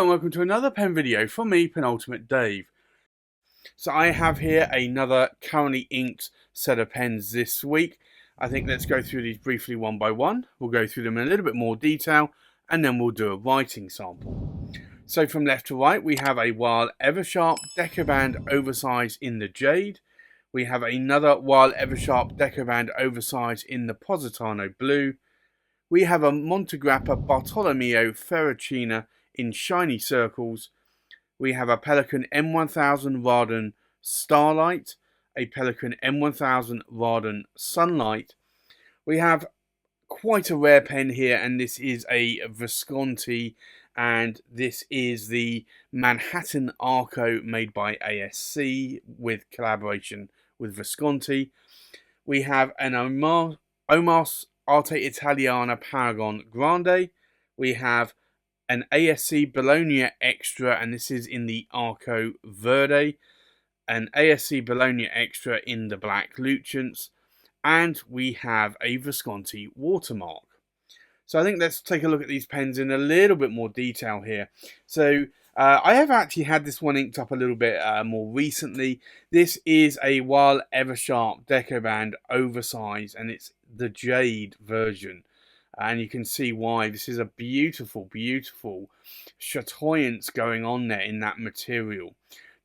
Hello and welcome to another pen video from me, Penultimate Dave. So I have here another currently inked set of pens this week. I think let's go through these briefly one by one. We'll go through them in a little bit more detail and then we'll do a writing sample. So from left to right we have a Wahl Eversharp Decoband Oversize in the Jade. We have another Wahl Eversharp Decoband Oversize in the Positano Blue. We have a Montegrappa Bartolomeo Ferracina in shiny circles. We have a Pelican M1000 Raden Starlight, a Pelican M1000 Raden Sunlight. We have quite a rare pen here, and this is a Visconti, and this is the Manhattan Arco made by ASC with collaboration with Visconti. We have an Omas Arte Italiana Paragon Grande. We have an ASC Bologna Extra, and this is in the Arco Verde. An ASC Bologna Extra in the black Lucens. And we have a Visconti Watermark. So I think let's take a look at these pens in a little bit more detail here. So I have actually had this one inked up a little bit more recently. This is a Wahl Eversharp Decoband Oversize, and it's the Jade version. And you can see why. This is a beautiful, beautiful chatoyance going on there in that material.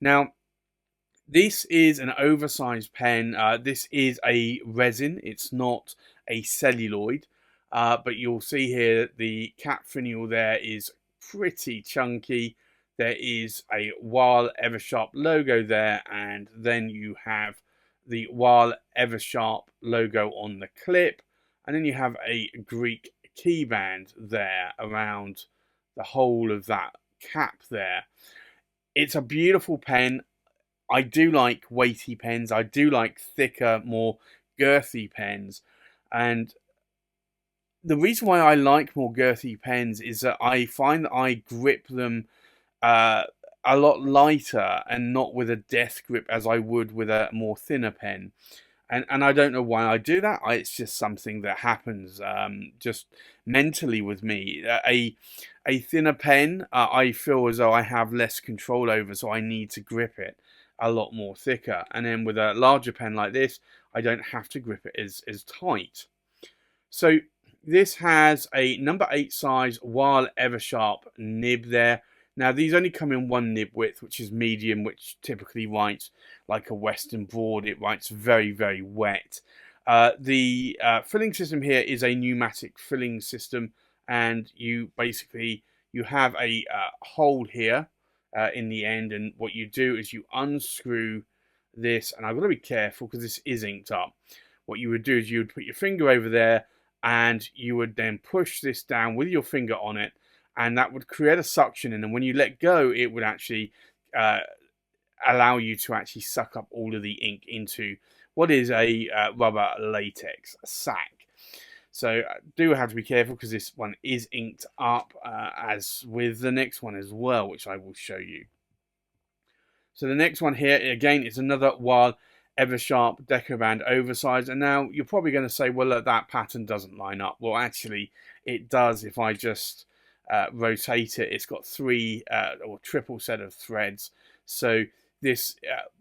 Now, this is an oversized pen. This is a resin. It's not a celluloid. But you'll see here the cap finial there is pretty chunky. There is a Wahl Eversharp logo there, and then you have the Wahl Eversharp logo on the clip, and then you have a Greek key band there around the whole of that cap there. It's a beautiful pen. I do like weighty pens. I do like thicker, more girthy pens, and the reason why I like more girthy pens is that I find that I grip them a lot lighter and not with a death grip as I would with a more thinner pen. And I don't know why I do that. It's just something that happens just mentally with me. A thinner pen, I feel as though I have less control over, so I need to grip it a lot more thicker. And then with a larger pen like this, I don't have to grip it as tight. So this has a number 8 size Wahl Eversharp nib there. Now these only come in one nib width, which is medium, which typically writes like a Western broad. It writes very, very wet. The filling system here is a pneumatic filling system, and you have a hole here in the end, and what you do is you unscrew this, and I've got to be careful because this is inked up. What you would do is you would put your finger over there, and you would then push this down with your finger on it, and that would create a suction, and then when you let go, it would actually allow you to actually suck up all of the ink into what is a rubber latex sac. So do have to be careful because this one is inked up, as with the next one as well, which I will show you. So the next one here, again, is another Wahl Eversharp Decoband Oversize, and now you're probably going to say, well, that pattern doesn't line up. Well, actually, it does. If I just rotate it, it's got three or triple set of threads, so this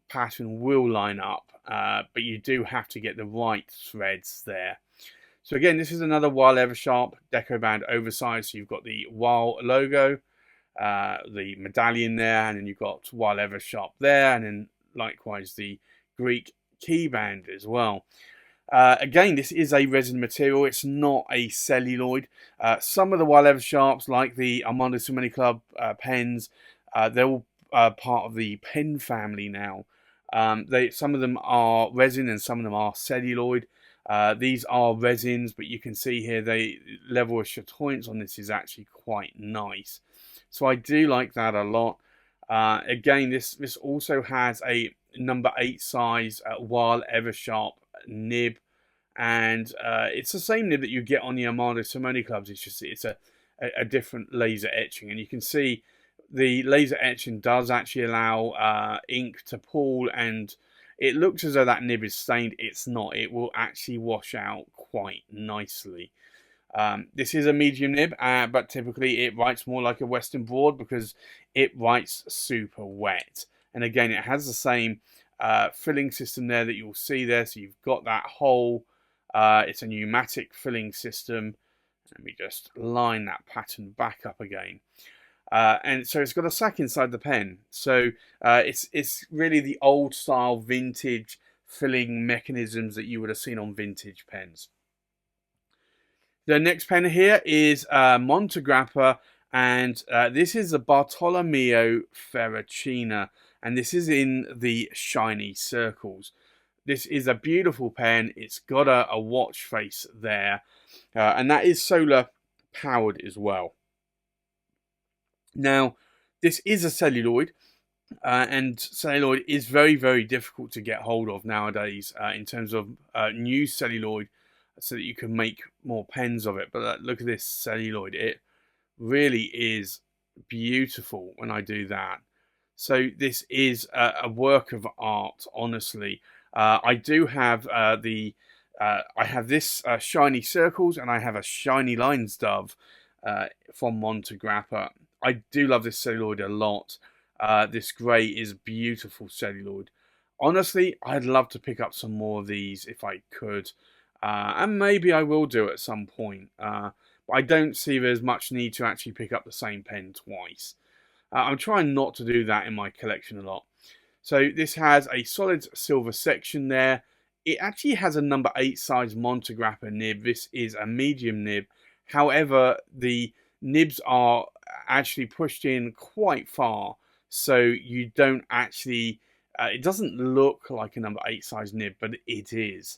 pattern will line up, but you do have to get the right threads there. So again, this is another Wahl Eversharp Decoband Oversize. So you've got the Wahl logo, the medallion there, and then you've got Wahl Eversharp there, and then likewise the Greek key band as well. Again, this is a resin material. It's not a celluloid. Some of the Wahl Eversharps, like the Armando Simoni Club pens, they're all part of the pen family now. Some of them are resin and some of them are celluloid. These are resins, but you can see here the level of chatoyance on this is actually quite nice. So I do like that a lot. Again, this also has a number 8 size Wahl Eversharp nib, and it's the same nib that you get on the Armando Simoni clubs. It's just it's a different laser etching, and you can see the laser etching does actually allow ink to pool, and it looks as though that nib is stained. It's not. It will actually wash out quite nicely. This is a medium nib, but typically it writes more like a Western broad because it writes super wet. And again, it has the same filling system there that you'll see there. So you've got that hole. It's a pneumatic filling system. Let me just line that pattern back up again. And so it's got a sack inside the pen. So it's really the old style vintage filling mechanisms that you would have seen on vintage pens. The next pen here is Montegrappa, and this is the Bartolomeo Ferracina, and this is in the shiny circles. This is a beautiful pen. It's got a watch face there, and that is solar powered as well. Now, this is a celluloid, and celluloid is very, very difficult to get hold of nowadays in terms of new celluloid, so that you can make more pens of it. But look at this celluloid. It really is beautiful when I do that. So this is a work of art, honestly. I do have I have this shiny circles, and I have a shiny lines dove from Montegrappa. I do love this celluloid a lot. This grey is beautiful celluloid. Honestly, I'd love to pick up some more of these if I could. And maybe I will do at some point. But I don't see there's much need to actually pick up the same pen twice. I'm trying not to do that in my collection a lot. So this has a solid silver section there. It actually has a number 8 size Montegrappa nib. This is a medium nib. However, the nibs are actually pushed in quite far. So you don't actually... it doesn't look like a number 8 size nib, but it is.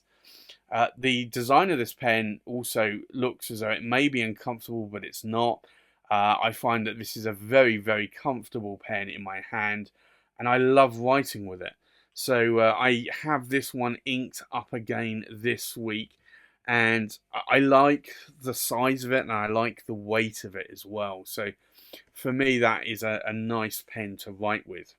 The design of this pen also looks as though it may be uncomfortable, but it's not. I find that this is a very, very comfortable pen in my hand, and I love writing with it. So I have this one inked up again this week, and I like the size of it, and I like the weight of it as well. So for me, that is a nice pen to write with.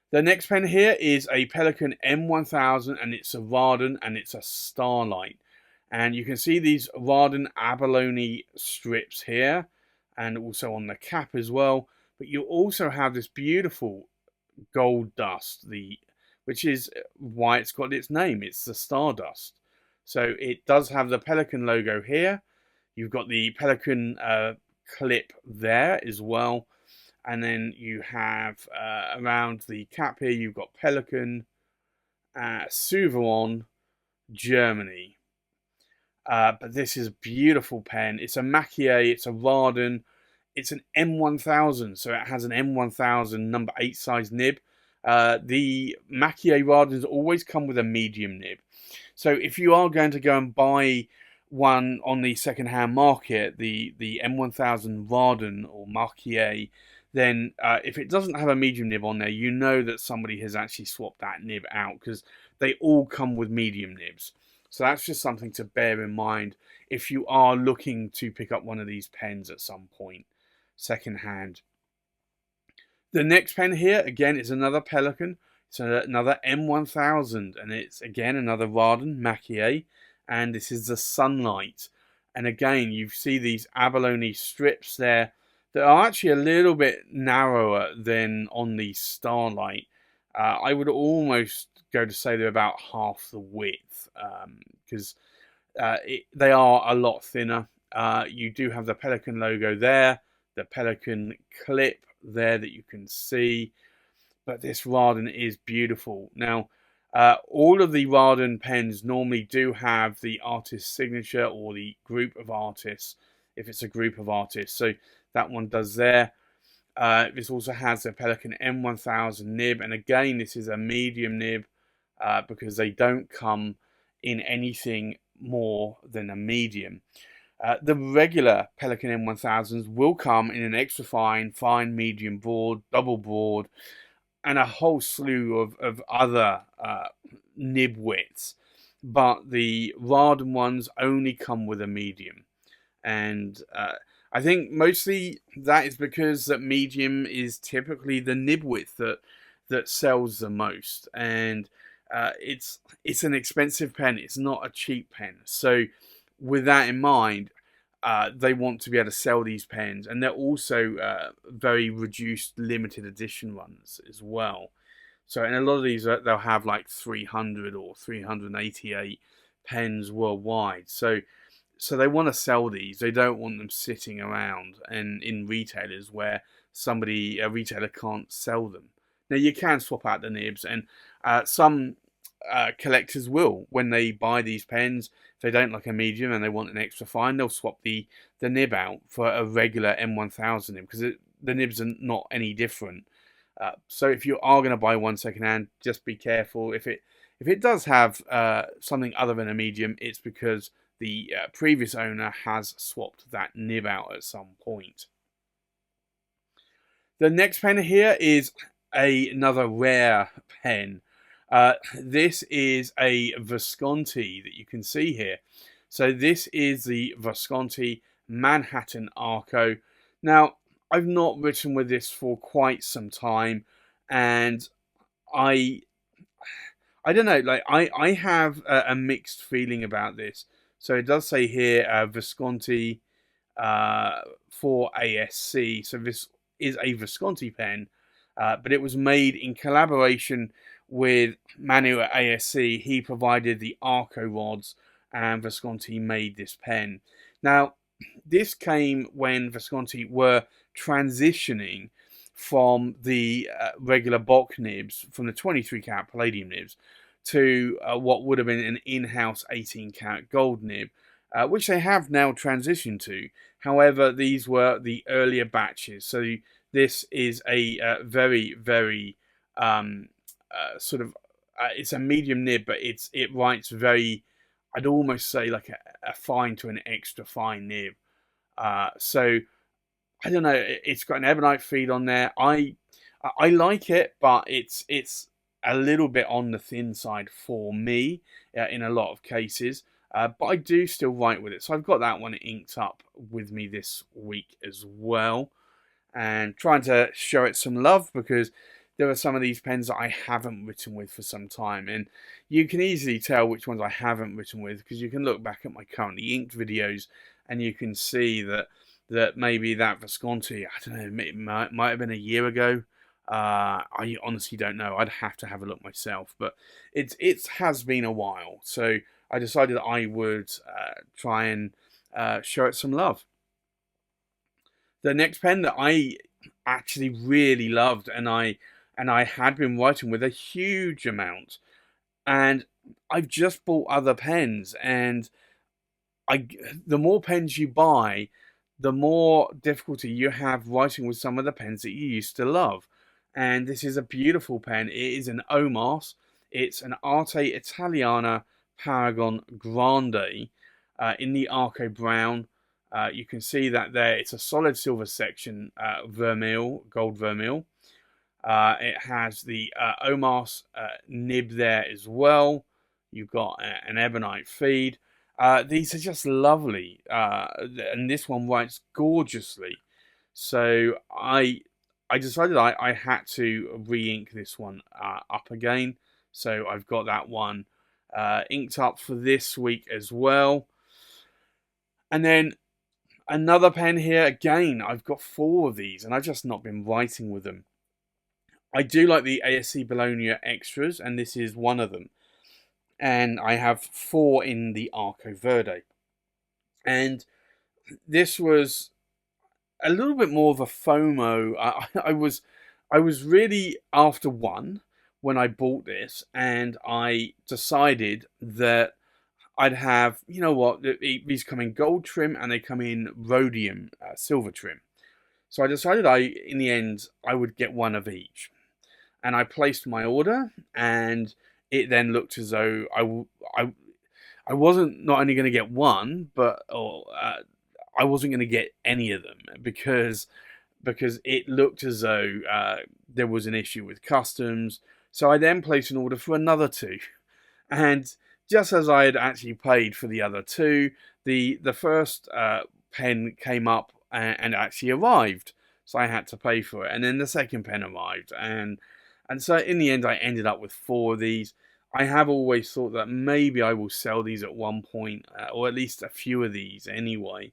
The next pen here is a Pelikan M1000, and it's a Raden, and it's a Starlight. And you can see these Raden abalone strips here, and also on the cap as well. But you also have this beautiful gold dust, which is why it's got its name. It's the Stardust. So it does have the Pelikan logo here. You've got the Pelikan clip there as well. And then you have around the cap here, you've got Pelikan, Suveron, Germany. But this is a beautiful pen. It's a Macchie, it's a Warden, it's an M1000. So it has an M1000 number 8 size nib. The Macchie Wardens always come with a medium nib. So if you are going to go and buy one on the second-hand market, the M1000 Warden or Macchie, then if it doesn't have a medium nib on there, you know that somebody has actually swapped that nib out, because they all come with medium nibs. So that's just something to bear in mind if you are looking to pick up one of these pens at some point, second-hand. The next pen here, again, is another Pelikan. It's another M1000, and it's, again, another Raden Macchie, and this is the Sunlight. And again, you see these abalone strips there that are actually a little bit narrower than on the Starlight. I would almost go to say they're about half the width, because they are a lot thinner. You do have the Pelikan logo there, the Pelikan clip there that you can see, but this Raden is beautiful. Now, all of the Raden pens normally do have the artist's signature or the group of artists, if it's a group of artists. So that one does there. This also has a Pelikan M1000 nib, and again, this is a medium nib because they don't come in anything more than a medium. The regular Pelikan M1000s will come in an extra fine, medium broad, double broad, and a whole slew of other nib widths. But the Raden ones only come with a medium. And I think mostly that is because that medium is typically the nib width that sells the most. And it's an expensive pen. It's not a cheap pen. So with that in mind, they want to be able to sell these pens, and they're also very reduced limited edition ones as well. So in a lot of these, they'll have like 300 or 388 pens worldwide. So they want to sell these. They don't want them sitting around and in retailers where a retailer can't sell them. Now you can swap out the nibs, and some collectors will, when they buy these pens, if they don't like a medium and they want an extra fine, they'll swap the nib out for a regular M1000 nib, because the nibs are not any different. So if you are going to buy one secondhand, just be careful. If it does have something other than a medium, it's because the previous owner has swapped that nib out at some point. The next pen here is another rare pen. This is a Visconti that you can see here. So this is the Visconti Manhattan Arco. Now, I've not written with this for quite some time, and I don't know, like I have a mixed feeling about this. So it does say here Visconti for ASC. So this is a Visconti pen, but it was made in collaboration with Manu at ASC. He provided the Arco rods, and Visconti made this pen. Now, this came when Visconti were transitioning from the regular Bock nibs, from the 23 carat palladium nibs, to what would have been an in-house 18 carat gold nib, which they have now transitioned to. However, these were the earlier batches. So this is a very, very sort of, it's a medium nib, but it writes very, I'd almost say like a fine to an extra fine nib. So I don't know. It's got an ebonite feed on there. I like it, but it's a little bit on the thin side for me in a lot of cases. But I do still write with it, so I've got that one inked up with me this week as well, and trying to show it some love, because there are some of these pens that I haven't written with for some time, and you can easily tell which ones I haven't written with, because you can look back at my currently inked videos and you can see that maybe that Visconti, I don't know, it might have been a year ago. I honestly don't know. I'd have to have a look myself, but it has been a while, so I decided I would try and show it some love. The next pen that I actually really loved, and I had been writing with a huge amount, and I've just bought other pens, and the more pens you buy, the more difficulty you have writing with some of the pens that you used to love. And this is a beautiful pen. It is an Omas. It's an Arte Italiana Paragon Grande in the Arco brown. You can see that there. It's a solid silver section, gold vermeil. It has the Omas nib there as well. You've got an ebonite feed. These are just lovely, and this one writes gorgeously. So I decided I had to re-ink this one up again. So I've got that one inked up for this week as well. And then another pen here again. I've got 4 of these, and I've just not been writing with them. I do like the ASC Bologna extras, and this is one of them. And I have 4 in the Arco Verde. And this was a little bit more of a FOMO. I was really after one when I bought this, and I decided that I'd have, you know what, these come in gold trim and they come in rhodium silver trim. So I decided in the end, I would get one of each. And I placed my order, and it then looked as though I wasn't not only going to get one, but I wasn't going to get any of them, because it looked as though there was an issue with customs. So I then placed an order for another 2, and just as I had actually paid for the other 2, the first pen came up and actually arrived, so I had to pay for it, and then the second pen arrived, and so in the end I ended up with 4 of these. I have always thought that maybe I will sell these at one point, or at least a few of these anyway.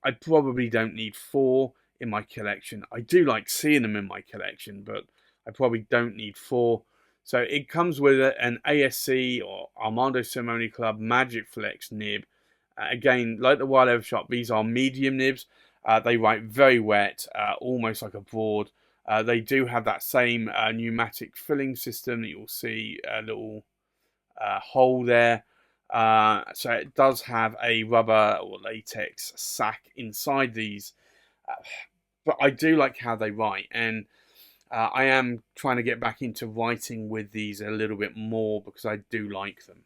I probably don't need 4 in my collection. I do like seeing them in my collection, but I probably don't need 4. So it comes with an ASC or Armando Simoni Club Magic Flex nib. Again, like the Wahl Eversharp, these are medium nibs. They write very wet, almost like a board. They do have that same pneumatic filling system that you'll see a little hole there. So it does have a rubber or latex sac inside these. But I do like how they write, and I am trying to get back into writing with these a little bit more because I do like them.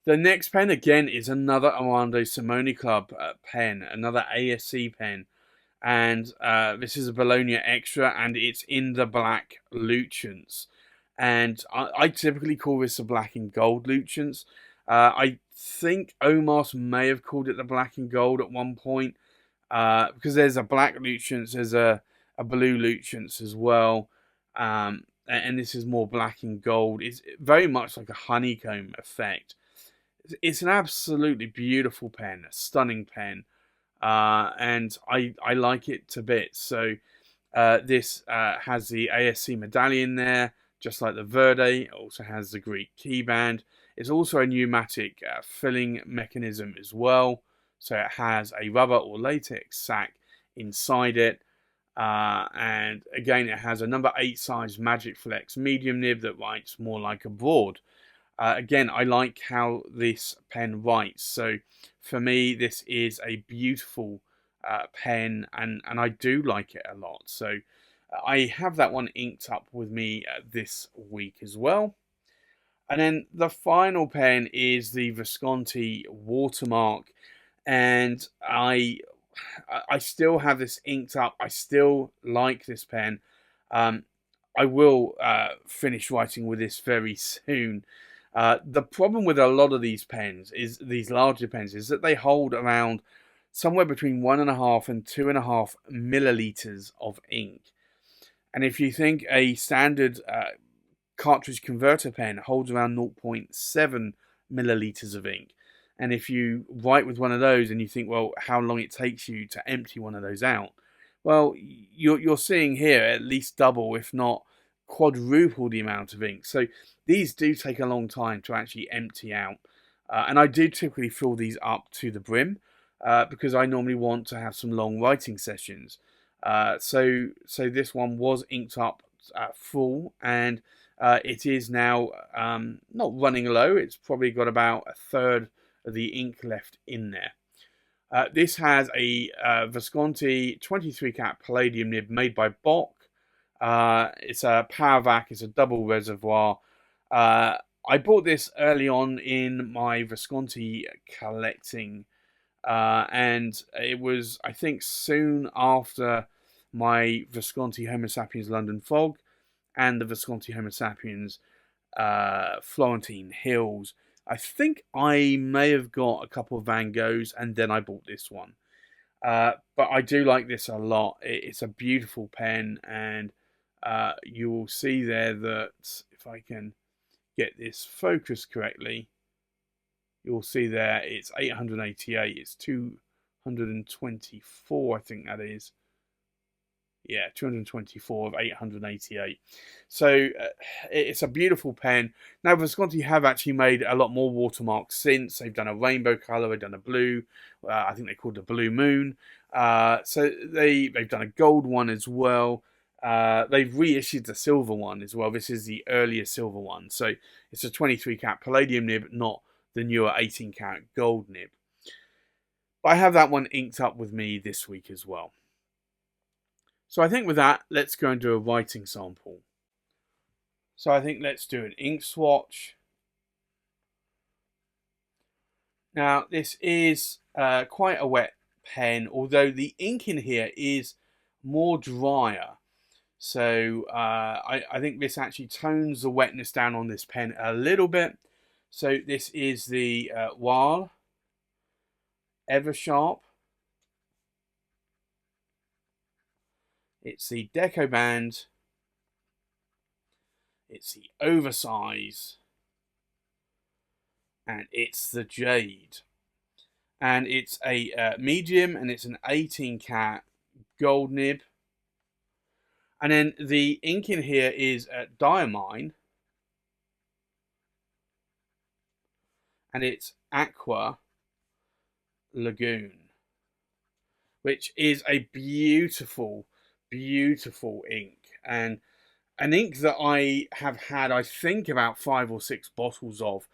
The next pen, again, is another Armando Simoni Club pen, another ASC pen. And this is a Bologna Extra, and it's in the black Lucens. And I typically call this a black and gold Lucens. I think Omas may have called it the black and gold at one point, because there's a black Lucens, there's a blue Lucens as well. And this is more black and gold. It's very much like a honeycomb effect. It's an absolutely beautiful pen, a stunning pen, and I like it to bits. So this has the ASC medallion there, just like the Verde. It also has the Greek keyband. It's also a pneumatic filling mechanism as well. So it has a rubber or latex sac inside it. And again, it has a number 8 size Magic Flex medium nib that writes more like a board. Again, I like how this pen writes. So for me, this is a beautiful pen, and I do like it a lot. So I have that one inked up with me this week as well. And then the final pen is the Visconti Watermark, and I still have this inked up. I still like this pen. I will finish writing with this very soon. The problem with a lot of these pens, is these larger pens, is that they hold around somewhere between 1.5 and 2.5 milliliters of ink. And if you think a standard cartridge converter pen holds around 0.7 milliliters of ink, and if you write with one of those and you think, well, how long it takes you to empty one of those out, well, you're seeing here at least double, if not quadruple the amount of ink. So these do take a long time to actually empty out. And I do typically fill these up to the brim because I normally want to have some long writing sessions. So this one was inked up full, and it is now not running low. It's probably got about a third of the ink left in there. This has a Visconti 23 cat palladium nib made by Bock. It's a power vac, it's a double reservoir. I bought this early on in my Visconti collecting, and it was, I think, soon after my Visconti Homo sapiens London Fog and the Visconti Homo sapiens Florentine Hills. I think I may have got a couple of Van Goghs, and then I bought this one. But I do like this a lot. It's a beautiful pen, and you will see there that if I can get this focused correctly, you'll see there it's 888. It's 224, I think that is. Yeah, 224 of 888. So it's a beautiful pen. Now, Visconti have actually made a lot more watermarks since. They've done a rainbow colour, they've done a blue. I think they called it Blue Moon. So they've done a gold one as well. They've reissued the silver one as well. This is the earlier silver one. So it's a 23 cat palladium nib, not the newer 18 cat gold nib. But I have that one inked up with me this week as well. So I think with that, let's go and do a writing sample. So I think let's do an ink swatch. Now this is quite a wet pen, although the ink in here is more drier. So I think this actually tones the wetness down on this pen a little bit. So this is the Wahl Eversharp. It's the Decoband. it's the Oversize, and it's the Jade. And it's a medium, and it's an 18 cat gold nib. And then the ink in here is Diamine, and it's Aqua Lagoon, which is a beautiful, beautiful ink. And an ink that I have had, I think, about 5 or 6 bottles of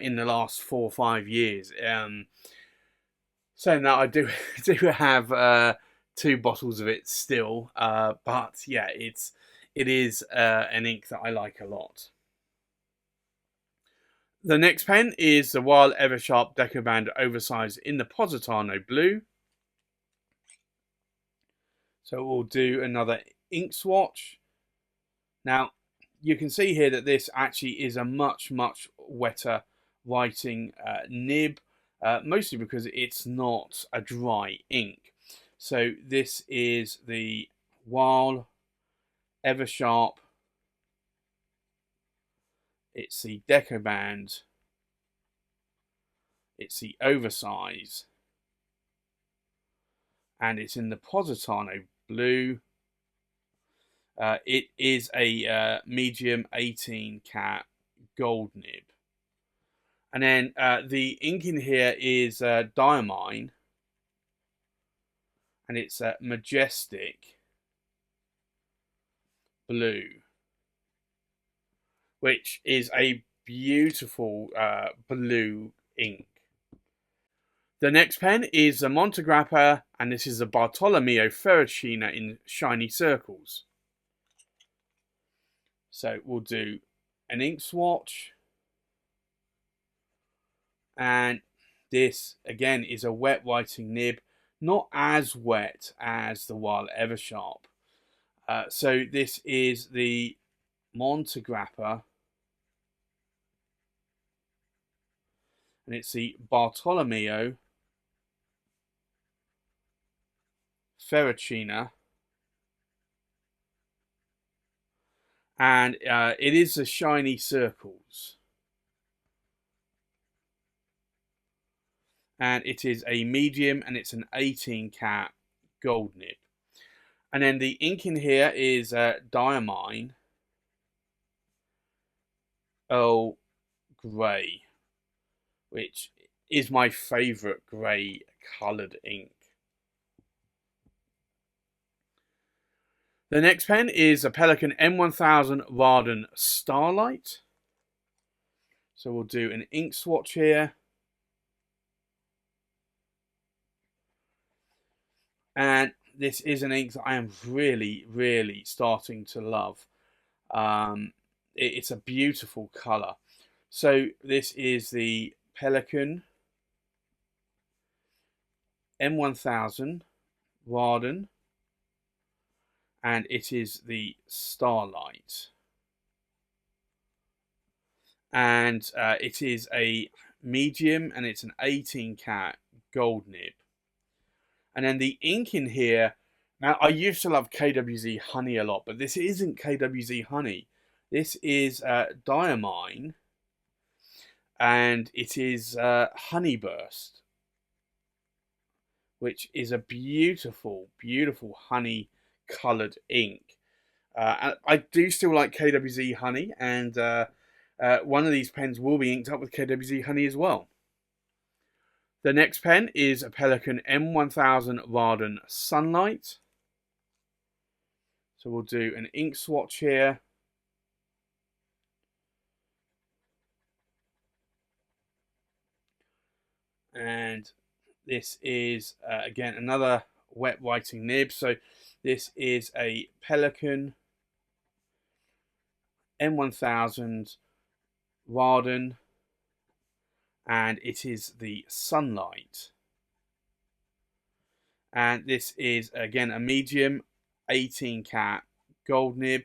in the last 4 or 5 years. So now I do have 2 bottles of it still, but yeah, it is an ink that I like a lot. The next pen is the Wahl Eversharp Decoband Oversize in the Positano blue. So we'll do another ink swatch. Now, you can see here that this actually is a much, much wetter writing nib, mostly because it's not a dry ink. So this is the Wahl Eversharp. It's the Decoband. It's the Oversize. And it's in the Positano blue. It is a medium 18 cat gold nib. And then the ink in here is Diamine. And it's a majestic blue, which is a beautiful blue ink. The next pen is the Montegrappa, and this is the Bartolomeo Ferracina in shiny circles. So we'll do an ink swatch. And this, again, is a wet writing nib. Not as wet as the Wahl Eversharp. So this is the Montegrappa. And it's the Bartolomeo Ferracina. And it is the shiny circles. And it is a medium, and it's an 18 cat gold nib. And then the ink in here is Diamine Earl Grey, which is my favourite grey coloured ink. The next pen is a Pelican M1000 Raden Starlight. So we'll do an ink swatch here. And this is an ink that I am really, really starting to love. It's a beautiful colour. So this is the Pelican M1000 Warden, and it is the Starlight. And it is a medium, and it's an 18 cat gold nib. And then the ink in here, now I used to love KWZ Honey a lot, but this isn't KWZ Honey. This is Diamine, and it is Honey Burst, which is a beautiful, beautiful honey coloured ink. I do still like KWZ Honey, and one of these pens will be inked up with KWZ Honey as well. The next pen is a Pelican M1000 Raden Sunlight. So we'll do an ink swatch here. And this is, again, another wet writing nib. So this is a Pelican M1000 Warden, and it is the Sunlight. And this is, again, a medium 18 cat gold nib.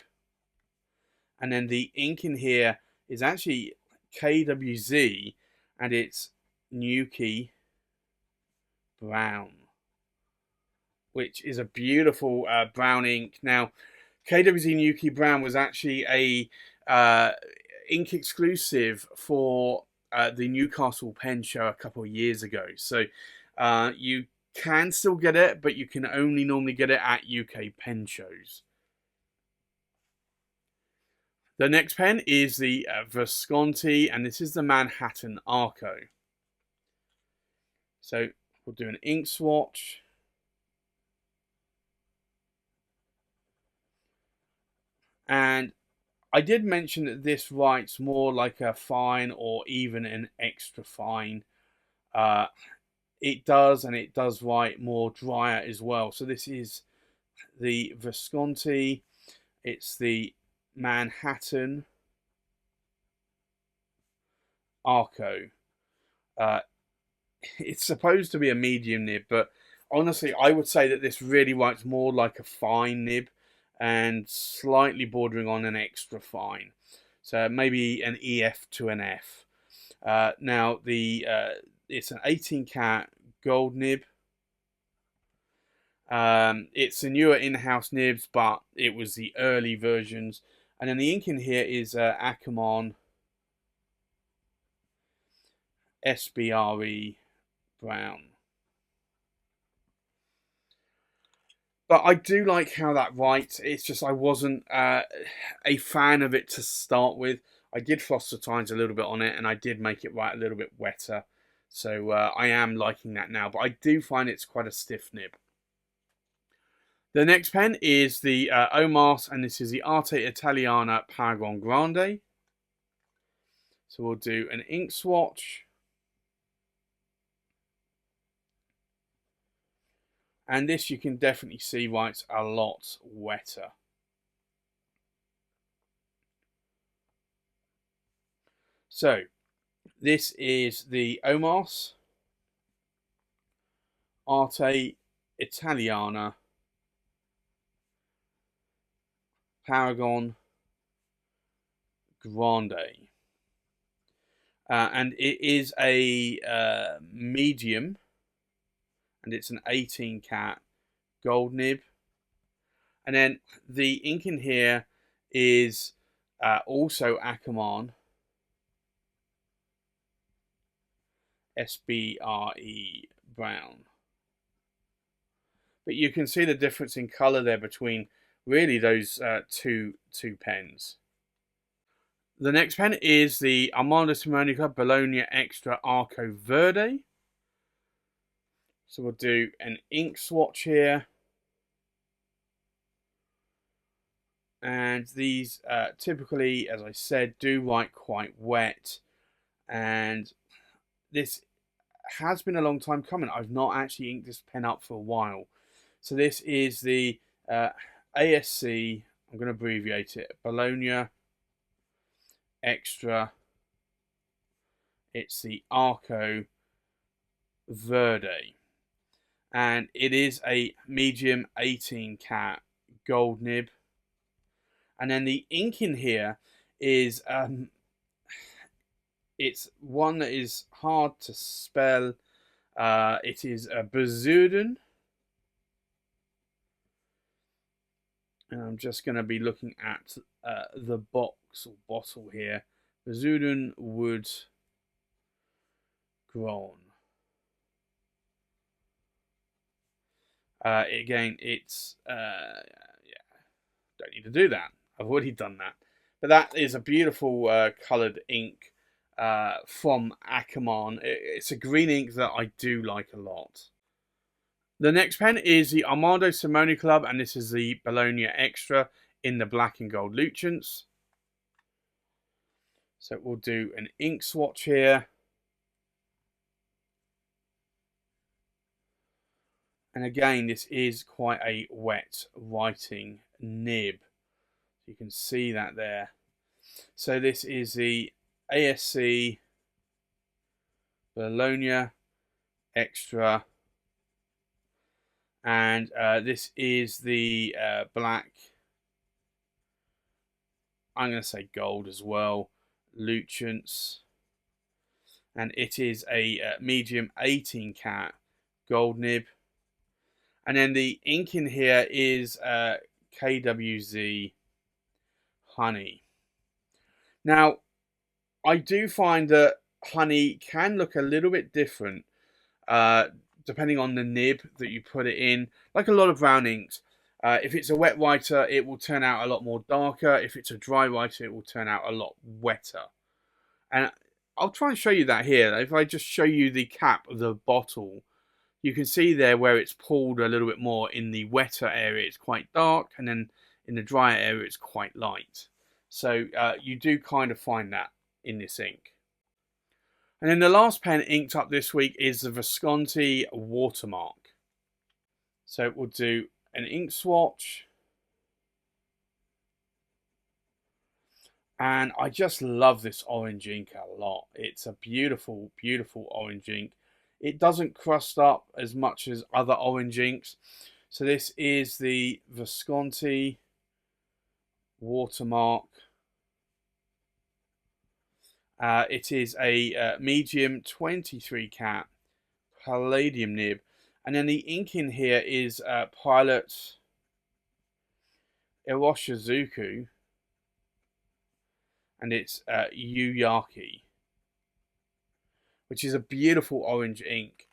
And then the ink in here is actually KWZ, and it's Nuki Brown, which is a beautiful brown ink. Now, KWZ Nuki Brown was actually ink exclusive for the Newcastle Pen Show a couple of years ago. So you can still get it, but you can only normally get it at UK pen shows. The next pen is the Visconti, and this is the Manhattan Arco. So we'll do an ink swatch. And I did mention that this writes more like a fine or even an extra fine. It does, and it does write more drier as well. So this is the Visconti. It's the Manhattan Arco. It's supposed to be a medium nib, but honestly, I would say that this really writes more like a fine nib and slightly bordering on an extra fine. So maybe an EF to an F. Now, it's an 18 cat gold nib. It's a newer in-house nibs, but it was the early versions. And then the ink in here is Ackerman SBRE brown. But I do like how that writes. It's just I wasn't a fan of it to start with. I did frost the tines a little bit on it, and I did make it write a little bit wetter. So I am liking that now. But I do find it's quite a stiff nib. The next pen is the Omas, and this is the Arte Italiana Paragon Grande. So we'll do an ink swatch. And this you can definitely see writes a lot wetter. So this is the Omas Arte Italiana Paragon Grande. And it is a medium, and it's an 18 cat gold nib. And then the ink in here is also Ackerman SBRE brown. But you can see the difference in colour there between really those two pens. The next pen is the Armando Simoni Bologna Extra Arco Verde. So we'll do an ink swatch here. And these typically, as I said, do write quite wet. And this has been a long time coming. I've not actually inked this pen up for a while. So this is the ASC, I'm going to abbreviate it, Bologna Extra. It's the Arco Verde. And it is a medium 18 cat gold nib. And then the ink in here is, it's one that is hard to spell. It is a Bazuden. And I'm just going to be looking at the box or bottle here. Bazuden Wood Grown. Again, it's yeah, don't need to do that. I've already done that. But that is a beautiful coloured ink from Ackerman. It's a green ink that I do like a lot. The next pen is the Armando Simoni Club, and this is the Bologna Extra in the black and gold Lucens. So we'll do an ink swatch here. And again, this is quite a wet writing nib. You can see that there. So this is the ASC Bologna Extra. And this is the black, I'm going to say gold as well, Lucens. And it is a medium 18 cat gold nib. And then the ink in here is KWZ Honey. Now, I do find that honey can look a little bit different uh, depending on the nib that you put it in. Like a lot of brown inks, if it's a wet writer, it will turn out a lot more darker. If it's a dry writer, it will turn out a lot wetter. And I'll try and show you that here. If I just show you the cap of the bottle, you can see there where it's pulled a little bit more. In the wetter area, it's quite dark, and then in the drier area, it's quite light. So you do kind of find that in this ink. And then the last pen inked up this week is the Visconti Watermark. So we'll do an ink swatch. And I just love this orange ink a lot. It's a beautiful, beautiful orange ink. It doesn't crust up as much as other orange inks. So this is the Visconti Watermark. It is a medium 23 cat palladium nib. And then the ink in here is Pilot Iroshizuku. And it's Yuyaki, which is a beautiful orange ink.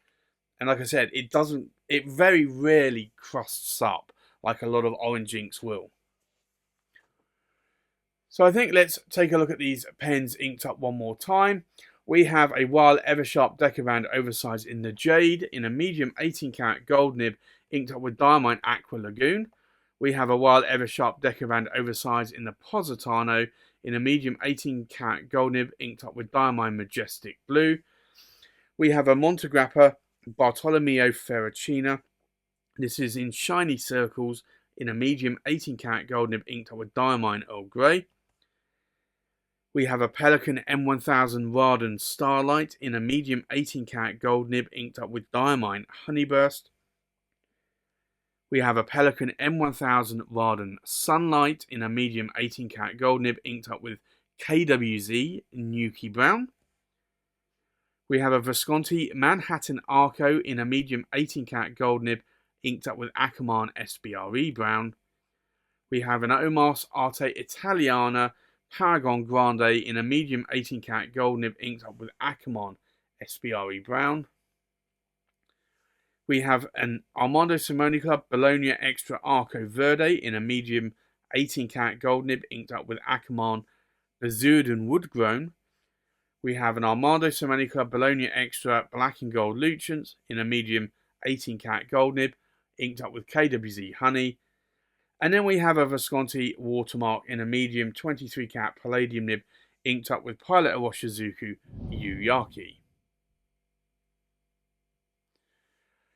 And like I said, it very rarely crusts up like a lot of orange inks will. So I think let's take a look at these pens inked up one more time. We have a Wahl Eversharp Decoband Oversize in the Jade in a medium 18 karat gold nib inked up with Diamine Aqua Lagoon. We have a Wahl Eversharp Decoband Oversize in the Positano in a medium 18 karat gold nib inked up with Diamine Majestic Blue. We have a Montegrappa Bartolomeo Ferracina. This is in shiny circles in a medium 18 karat gold nib inked up with Diamine Earl Grey. We have a Pelican M1000 Raden Starlight in a medium 18 karat gold nib inked up with Diamine Honeyburst. We have a Pelican M1000 Warden Sunlight in a medium 18 karat gold nib inked up with KWZ Nuki Brown. We have a Visconti Manhattan Arco in a medium 18 karat gold nib inked up with Akamon SBRE Brown. We have an Omas Arte Italiana Paragon Grande in a medium 18 karat gold nib inked up with Akamon SBRE Brown. We have an Armando Simoni Club Bologna Extra Arco Verde in a medium 18 karat gold nib inked up with Akamon Azurden Woodgrown. We have an Armando Simoni Club Bologna Extra Black and Gold Lucens in a medium 18 karat gold nib inked up with KWZ Honey. And then we have a Visconti Watermark in a medium 23 karat palladium nib inked up with Pilot Iroshizuku Yuyaki.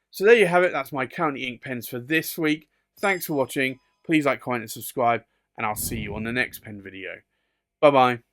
So there you have it. That's my County Ink pens for this week. Thanks for watching. Please like, comment and subscribe, and I'll see you on the next pen video. Bye bye.